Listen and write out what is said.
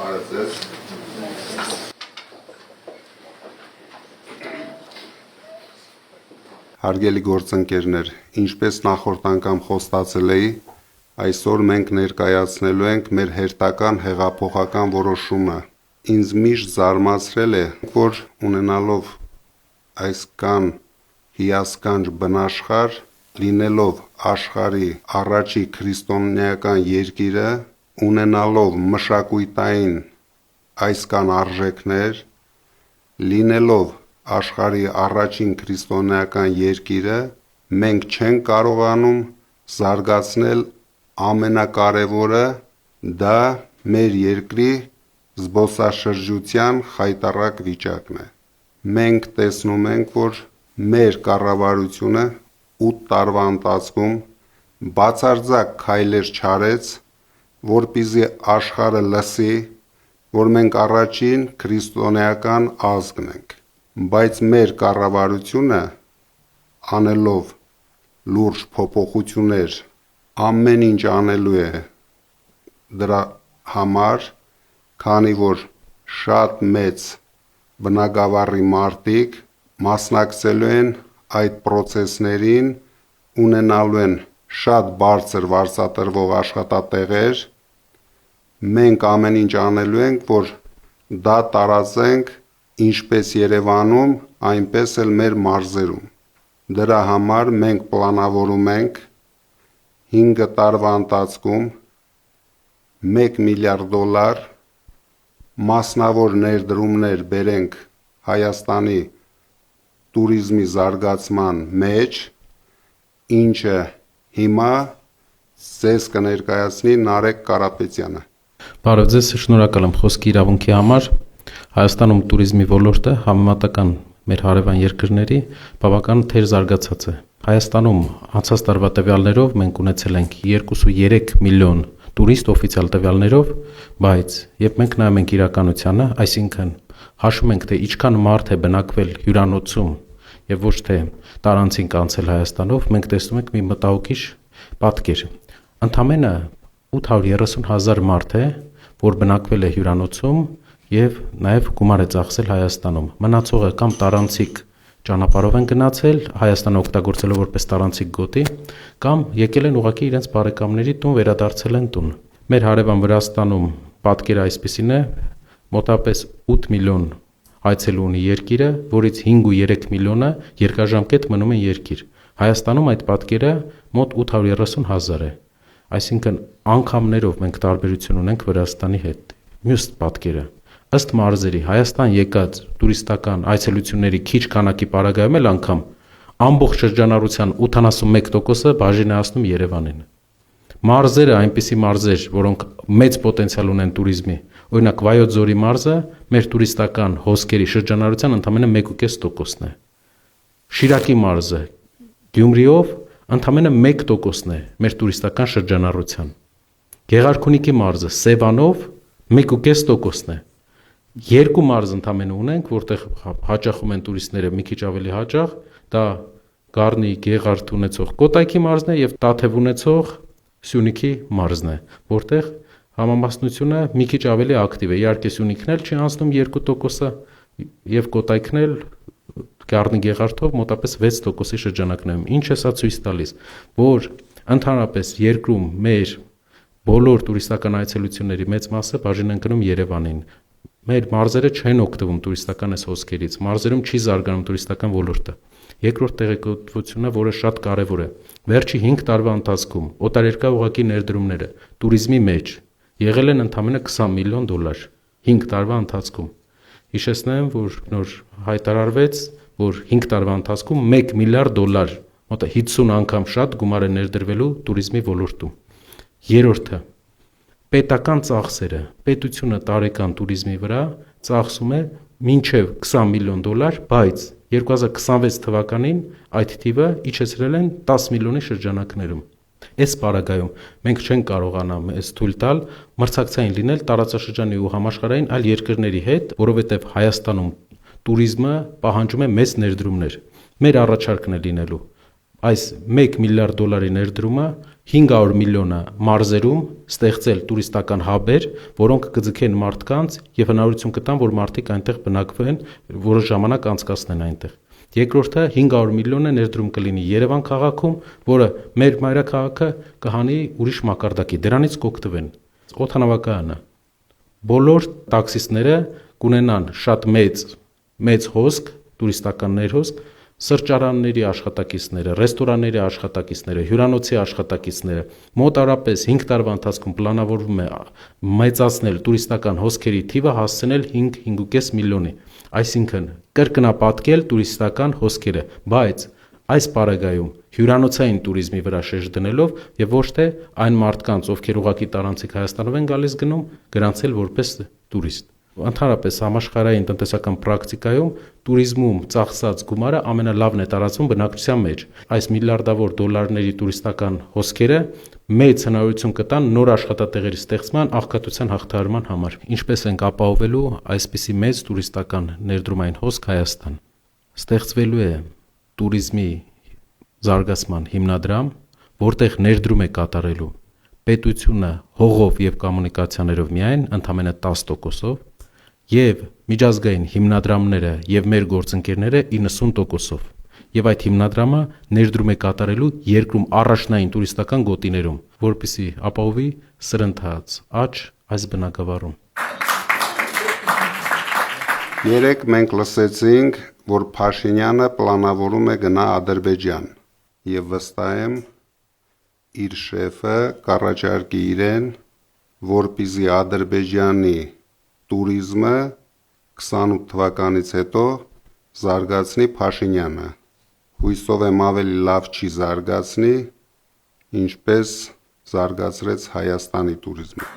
Արեցես։ Հարգելի գործընկերներ, ինչպես նախորդ անգամ խոստացել էի, այսօր մենք ներկայացնելու ենք մեր հերթական հեղափոխական որոշումը։ Ինձ միշտ զարմացրել է, որ ունենալով այսքան հիասքանչ բնաշխարհ, լինելով աշխարհի առաջի քրիստոնեական երկիրը, ունենալով մշակութային այսքան արժեքներ, լինելով աշխարհի առաջին քրիստոնեական երկիրը, մենք չենք կարողանում զարգացնել ամենակարևորը, դա մեր երկրի զբոսաշրջության խայտառակ վիճակն է։ Մենք տեսնում ենք, որ մեր կառավարությունը 8 տարվա ընթացքում բացարձակ քայլեր չարեց, որպեսզի աշխարհը լսի, որ մենք առաջին քրիստոնեական ազգն ենք, բայց մեր կառավարությունը անելով լուրջ փոփոխություններ ամեն ինչ անելու է դրա համար, քանի որ շատ մեծ բնագավառի մարդիկ մասնակցելու են այդ process-ներին, ունենալու են շատ բարձր վարձատրվող աշխատատեղեր, մենք ամեն ինչ անելու ենք, որ դա տարածենք ինչպես Երևանում, այնպես էլ մեր մարզերում։ Դրա համար մենք պլանավորում ենք 5 տարվա ընթացքում $1 միլիարդ մասնավոր ներդրումներ բերենք Հայաստանի տուրիզմի զարգացման մեջ, ինչը հիմա ձեզ կներկայացնի Նարեկ Կարապետյանը։ Բարև ձեզ, շնորհակալ եմ խոսքի իրավունքի համար։ Հայաստանում տուրիզմի ոլորտը համեմատական մեր հարևան երկրների բավական թեր զարգացած է։ Հայաստանում անցած տարվա տվյալներով մենք ունեցել ենք 2.3 միլիոն տուրիստ օֆիցիալ տվյալներով, բայց երբ մենք նայում ենք իրականությանը, այսինքն հաշվում ենք, թե ինչքան մարդ է բնակվել հյուրանոցում եւ ոչ թե տարանցին կանցել Հայաստանով, մենք տեսնում ենք մի մտահոգիչ պատկեր։ Ընդամենը 830,000 մարդ է, որ բնակվել է հյուրանոցում եւ նաեւ գումար է ծախսել Հայաստանում։ Մնացողը կամ տարանցիկ ճանապարհով են գնացել, Հայաստանը օգտագործելով որպես տարանցիկ գոտի, կամ եկել են ուղղակի իրենց բարեկամների տուն, վերադարձել են տուն։ Մեր հարևան Վրաստանում պատկերը այսպեսին է, մոտավորապես 8 միլիոն այցելու ունի երկիրը, որից 5.3 միլիոնը երկարաժամկետ մնում են երկիր։ Հայաստանում այդ պատկերը մոտ 830,000 է։ Այսինքն անգամներով մենք տարբերություն ունենք Վրաստանի հետ։ Մյուս պատկերը ըստ մարզերի Հայաստան եկած տուրիստական այցելությունների քիչ քանակի պարագայում էլ անգամ ամբողջ շրջանառության 81%-ը բաժինեացնում Երևանին։ Մարզերը այնպիսի մարզեր, որոնք մեծ պոտենցիալ ունեն տուրիզմի, օրինակ Վայոց ձորի մարզը մեր տուրիստական հոսքերի շրջանառության ընդամենը 1.5%-ն է։ Շիրակի մարզը Գյումրիով ընդամենը 1%-ն է մեր տուրիստական շրջանառության։ Գեղարքունիքի մարզը Սևանով 1.5%-ն է։ Երկու մարզ ընդամենը ունենք, որտեղ հաճախում են տուրիստները մի քիչ ավելի հաճախ, դա Գառնի Գեղարդ ունեցող Կոտայքի մարզն է եւ Տաթև ունեցող Սյունիքի մարզն է, որտեղ համամասնությունը մի քիչ ավելի ակտիվ է։ Իհարկե Սյունիքն էլ չի անցնում 2%-ը եւ Կոտայքն էլ Գառնի Գեղարդով մոտավորապես 6%-ի շրջանակներում։ Ինչ է սա ցույց տալիս, որ ընդհանրապես երկրում մեր բոլոր տուրիստական այցելությունների մեծ մասը բաժին են կնում Երևանին։ Մեր մարզերը չեն օգտվում տուրիստական այս հոսքերից, մարզերում չի զարգանում տուրիստական ոլորտը։ Երկրորդ տեղեկատվությունը, որը շատ կարևոր է, վերջի 5 տարվա ընթացքում օտարերկրյա ուղղակի ներդրումները տուրիզմի մեջ եղել են ընդամենը $20 միլիոն 5 տարվա ընթացքում։ Հիշեցնեմ, որ նոր հայտարարվեց, որ 5 տարվա ընթացքում $1 միլիարդ, մոտ 50 անգամ շատ գումար է ներդրվելու տուրիզմի ոլորտում։ Երրորդը պետական ծախսերը, պետությունը տարեկան տուրիզմի վրա ծախսում է մինչև $20 միլիոն, բայց 2026 թվականին այդ թիվը իջեցրել են 10 միլիոնի շրջանակներում։ Այս պարագայում մենք չենք կարողանա մեզ թույլ տալ մրցակցային լինել տարածաշրջանի ու համաշխարհային այլ երկրների հետ, որովհետև Հայաստանում տուրիզմը պահանջում է մեծ ներդրումներ։ Մեր առաջարկն է լինելու այս 1 միլիարդ դոլարի ներդրումը 500 միլիոնը մարզերում ստեղծել տուրիստական հաբեր, որոնք կձգեն մարդկանց եւ հնարավորություն կտան, որ մարդիկ այնտեղ բնակվեն, որոշ ժամանակ անցկացնեն այնտեղ։ Երկրորդը 500 միլիոնը ներդրում կլինի Երևան քաղաքում, որը մեր մայրաքաղաքը կհանի ուրիշ մակարդակի, դրանից կօգտվեն օդանավակայանը։ Բոլոր տաքսիստները կունենան շատ մեծ հոսք, տուրիստական ներհոսք, սրճարանների աշխատակիցները, ռեստորանների աշխատակիցները, հյուրանոցի աշխատակիցները, մոտարապես 5 տարվա ընթացքում պլանավորվում է մեծացնել տուրիստական հոսքերի թիվը հասցնել 5.5 միլիոնի, այսինքն կրկնապատկել տուրիստական հոսքերը, բայց այս պարագայում հյուրանոցային туриզմի վրա շեշտ դնելով եւ ոչ թե այն մարդկանց, ովքեր ուղղակի տարանցիկ Հայաստանով են գալիս գնում, գրանցել որպես տուրիստ։ Ընդհանրապես համաշխարհային տնտեսական պրակտիկայում туриզմում ծախսած գումարը ամենալավն է տարածվում բնակչության մեջ։ Այս միլիարդավոր դոլարների տուրիստական հոսքերը մեծ հնարավորություն կտան նոր աշխատատեղերի ստեղծման, աղքատության հաղթահարման համար։ Ինչպես ենք ապահովելու այսպիսի մեծ տուրիստական ներդրումային հոսք Հայաստան։ Ստեղծվելու է туриզմի զարգացման հիմնադրամ, որտեղ ներդրում է կատարելու պետությունը հողով եւ կոմունիկացիաներով միայն ընդամենը 10%-ով եւ միջազգային հիմնադրամները եւ մեր գործընկերները 90%-ով եւ այդ հիմնադրամը ներդրում է կատարելու երկրում առաջնային տուրիստական գոտիներում, որպեսզի ապահովի սրընթաց աճ այս բնակավարում։ Երեք մենք լսեցինք, որ Փաշինյանը պլանավորում է գնա Ադրբեջան եւ վստահ եմ իր շեֆը կառաջարկի իրեն, որպեսզի Ադրբեջանի туриզմը 28 թվականից հետո զարգացնի Փաշինյանը։ Հույսով եմ ավելի լավ չի զարգացնի, ինչպես զարգացրեց Հայաստանի туриզմը։